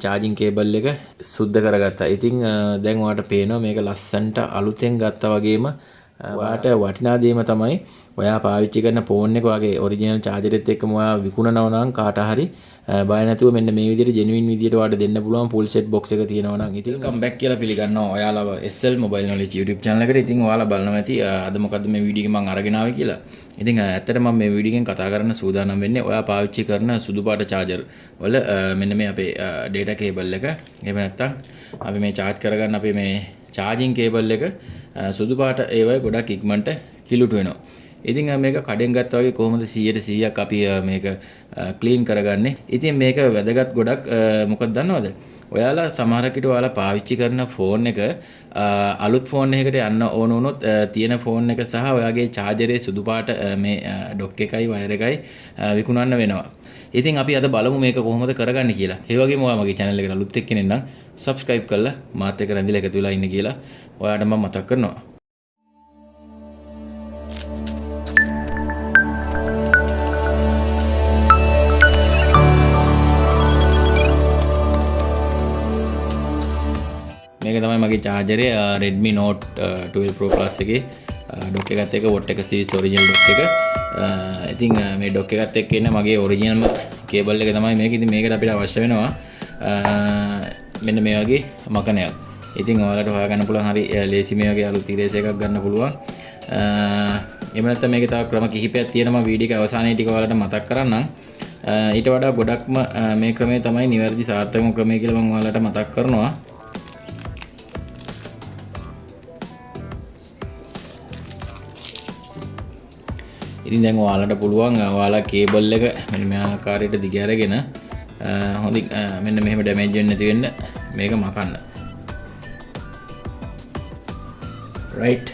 charging cable එක සුද්ධ කරගත්තා. ඉතින් දැන් ඔයාලට පේනවා මේක ලස්සන්ට අලුතෙන් ගත්තා වගේම ඔයාලට වටිනා දේම තමයි ඔයා පාවිච්චි කරන ෆෝන් එක වගේ ඔරිජිනල් charger එකත් එක්කම ඔයා විකුණනවා නම් කාට හරි බය නැතුව මෙන්න මේ විදිහට genuine විදිහට ඔයාලට දෙන්න පුළුවන් full set box එක තියෙනවා නම් ඉතින් welcome back කියලා පිළිගන්නවා ඔයාලව SL mobile knowledge YouTube channel එකට. ඉතින් ඔයාලා බලනවා ඇති අද මොකද්ද මේ වීඩියෝ එක මම අරගෙන ආවේ කියලා. ඉතින් ඇත්තටම මම මේ වීඩියෝ එකෙන් කතා කරන්න සූදානම් වෙන්නේ ඔයා පාවිච්චි කරන සුදු පාට charger වල මෙන්න මේ අපේ data cable එක. එහෙම නැත්නම් අපි මේ charge කරගන්න අපේ මේ charging cable එක සුදු පාට ඒවයි ගොඩක් ඉක්මනට කිලුට වෙනවා. ඉතින් මේක කඩෙන් ගත්තා වගේ කොහොමද 100%ක් අපි මේක ක්ලීන් කරගන්නේ. ඉතින් මේක වැදගත් ගොඩක් මොකක්ද දන්නවද? ඔයාලා සමහරකට ඔයාලා පාවිච්චි කරන ෆෝන් එක අලුත් ෆෝන් එකකට යන්න ඕන වුණොත් තියෙන ෆෝන් එක සහ ඔයාගේ chargerේ සුදු පාට මේ ඩොක් එකයි වයර් එකයි විකුණන්න වෙනවා. ඉතින් අපි අද බලමු මේක කොහොමද කරගන්නේ කියලා. ඒ වගේම ඔයා මගේ channel එකට අලුත් එක්කෙනෙක් නම් subscribe කරලා මාත් එක්ක රැඳිලා එකතු වෙලා ඉන්න කියලා ඔයාට මම මතක් කරනවා. මේක තමයි මගේ charger එක Redmi Note 12 Pro Plus එකේ ඩොක් එකත් එක්ක watt එක series original ඩොක් එක. ඉතින් මේ ඩොක් එකත් එක්ක ඉන්න මගේ original cable එක තමයි මේක. ඉතින් මේකට අපිට අවශ්‍ය වෙනවා මෙන්න මේ වගේ මකනයක්. ඉතින් ඔයාලට හොයාගන්න පුළුවන් හරි ලේසි මේ වගේ අලුත් eraser එකක් ගන්න පුළුවන්. එහෙම නැත්නම් මේකේ තව ක්‍රම කිහිපයක් තියෙනවා. වීඩියෝ එක අවසානයේ ටික ඔයාලට මතක් කරන්නම්. ඊට වඩා ගොඩක්ම මේ ක්‍රමය තමයි නිවැරදි සාර්ථකම ක්‍රමය කියලා මම ඔයාලට මතක් කරනවා. ඉතින් දැන් ඔයාලට පුළුවන් ඔයාලා කේබල් එක මෙන්න මේ ආකාරයට දිග අරගෙන හොඳින් මෙන්න මෙහෙම ඩැමේජ් වෙන්නේ නැති වෙන්න මේක මකන්න. right.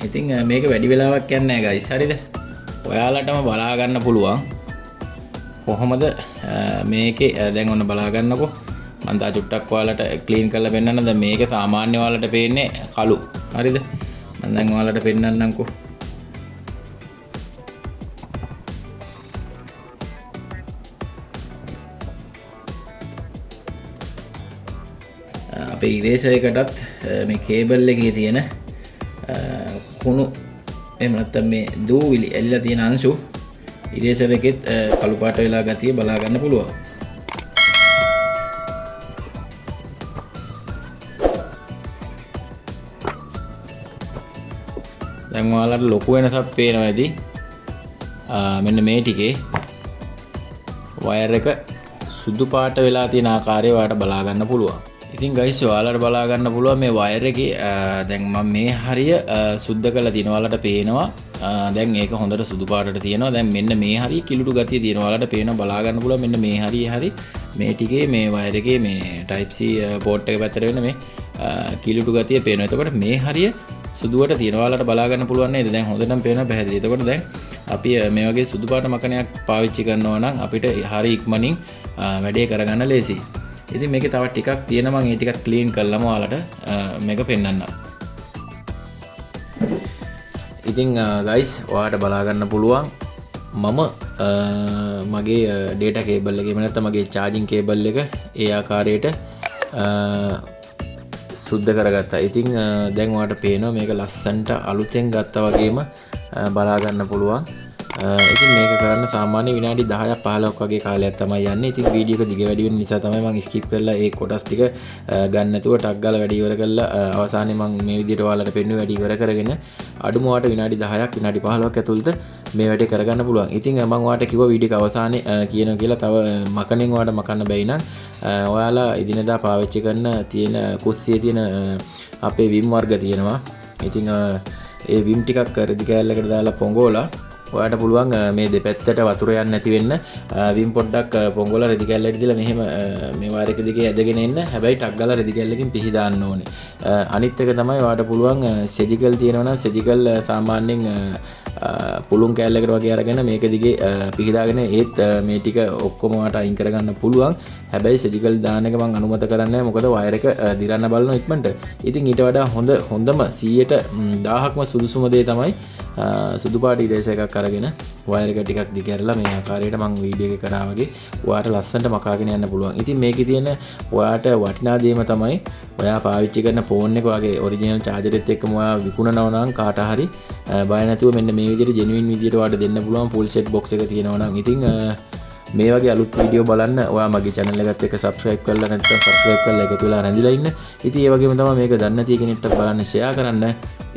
ඉතින් මේක වැඩි වෙලාවක් යන්නේ නැහැ guys. හරිද? ඔයාලටම බලා ගන්න පුළුවන් කොහොමද මේකේ දැන් ඔන්න බලා ගන්නකො. මම තා චුට්ටක් ඔයාලට ක්ලීන් කරලා පෙන්නන්න. දැන් මේක සාමාන්‍ය ඔයාලට පේන්නේ කළු. හරිද? මම දැන් ඔයාලට පෙන්නන්නම්කෝ. අපේ eraser එකටත් මේ කේබල් එකේ තියෙන කුණු එහෙම නැත්නම් මේ දූවිලි ඇලිලා තියෙන අංශු eraser එකෙත් කළු පාට වෙලා ගතිය බලා ගන්න පුළුවන්. දැන් ඔයාලට ලොකු වෙනසක් පේනවා ඇති. මෙන්න මේ ටිකේ වයර් එක සුදු පාට වෙලා තියෙන ආකාරය ඔයාලට බලා ගන්න පුළුවන්. ඉතින් guys ඔයාලට බලා ගන්න පුළුවන් මේ වයර් එකේ දැන් මම මේ හරිය සුද්ධ කරලා තියෙනවා. ඔයාලට පේනවා දැන් ඒක හොඳට සුදු පාටට තියෙනවා. දැන් මෙන්න මේ හරිය කිලුටු ගතිය තියෙනවා. ඔයාලට පේනවා බලා ගන්න පුළුවන් මෙන්න මේ හරි මේ ටිකේ මේ වයර් එකේ මේ type C port එක පැත්තට වෙන මේ කිලුටු ගතිය පේනවා. එතකොට මේ හරිය සුදුවට තියෙනවා. ඔයාලට බලා ගන්න පුළුවන් නේද? දැන් හොඳටම පේනවා පැහැදිලි. එතකොට දැන් අපි මේ වගේ සුදු පාට මකනයක් පාවිච්චි කරනවා නම් අපිට හරිය ඉක්මනින් වැඩේ කරගන්න ලේසියි. ඉතින් මේකේ තව ටිකක් තියෙනවා. මම ඒ ටිකක් ක්ලීන් කරලම ඔයාලට මේක පෙන්නන්නම්. ඉතින් guys ඔයාලට බලා ගන්න පුළුවන් මම මගේ data cable එක එහෙම නැත්නම් මගේ charging cable එක ඒ ආකාරයට සුද්ධ කරගත්තා. ඉතින් දැන් ඔයාලට පේනවා මේක ලස්සන්ට අලුතෙන් ගත්තා වගේම බලා ගන්න පුළුවන්. ඉතින් මේක කරන්න සාමාන්‍ය විනාඩි 10ක් 15ක් වගේ කාලයක් තමයි යන්නේ. ඉතින් වීඩියෝ එක දිග වැඩි වෙන නිසා තමයි මම ස්කිප් කරලා ඒ කොටස් ටික ගන්න නැතුව ටක් ගාලා වැඩි ඉවර කරලා අවසානයේ මම මේ විදිහට ඔයාලට පෙන්නුවේ වැඩි ඉවර කරගෙන අඩුම වාට විනාඩි 10ක් විනාඩි 15ක් ඇතුළත මේ වැඩේ කරගන්න පුළුවන්. ඉතින් මම ඔයාලට කිව්වා වීඩියෝ එක අවසානයේ කියනවා කියලා තව මකණෙන් ඔයාලට මකන්න බැයි නම් ඔයාලා ඉදිනදා පාවිච්චි කරන තියෙන කුස්සියේ තියෙන අපේ විම් වර්ග තියෙනවා. ඉතින් ඒ විම් ටිකක් රෙදි කෑල්ලකට දාලා පොඟෝලා ඔයාලට පුළුවන් මේ දෙපැත්තට වතුර යන්නේ නැති වෙන්න විම් පොඩ්ඩක් පොඟෝලා රෙදි කෑල්ලට දාලා මෙහෙම මේ වයර් එක දිගේ ඇදගෙන එන්න. හැබැයි ටක් ගාලා රෙදි කෑල්ලකින් පිහි දාන්න ඕනේ. අනිත් එක තමයි ඔයාලට පුළුවන් සෙජිකල් තියෙනවා නම් සෙජිකල් සාමාන්‍යයෙන් පුළුන් කෑල්ලකට වගේ අරගෙන මේක දිගේ පිහිදාගෙන ඒත් මේ ටික ඔක්කොම ඔයාලට අයින් කරගන්න පුළුවන්. හැබැයි සෙජිකල් දාන එක මම අනුමත කරන්නේ නැහැ. මොකද වයර් එක දිරන්න බලනවා ඉක්මනට. ඉතින් ඊට වඩා හොඳම 100ට 1000ක්ම සුදුසුම දේ තමයි සුදු පාට ඉරේසර් එකක් අරගෙන වයර් එක ටිකක් දිග ඇරලා මේ ආකාරයට මම වීඩියෝ එකේ කරා වගේ ඔයාට ලස්සනට මකාගෙන යන්න පුළුවන්. ඉතින් මේකේ තියෙන ඔයාට වටිනා දේම තමයි ඔයා පාවිච්චි කරන ෆෝන් එක වගේ ඔරිජිනල් charger එකත් එක්කම ඔයා විකුණනවා නම් කාට හරි බය නැතුව මෙන්න මේ විදිහට genuine විදිහට ඔයාට දෙන්න පුළුවන් full set box එක තියෙනවා නම්. ඉතින් මේ වගේ අලුත් වීඩියෝ බලන්න ඔයා මගේ channel එකත් එක්ක subscribe කරලා නැත්නම් subscribe කරලා එකතු වෙලා රැඳිලා ඉන්න. ඉතින් ඒ වගේම තමයි මේක දන්නේ නැති කෙනෙක්ට බලන්න share කරන්න.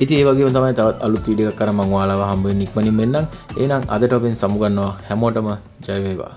ඉතින් ඒ වගේම තමයි තවත් අලුත් වීඩියෝ එකක් කරන් මම ඔයාලව හම්බ වෙන්න ඉක්මනින් මෙන්නම්. එහෙනම් අදට ඔබෙන් සමු ගන්නවා. හැමෝටම ජය වේවා.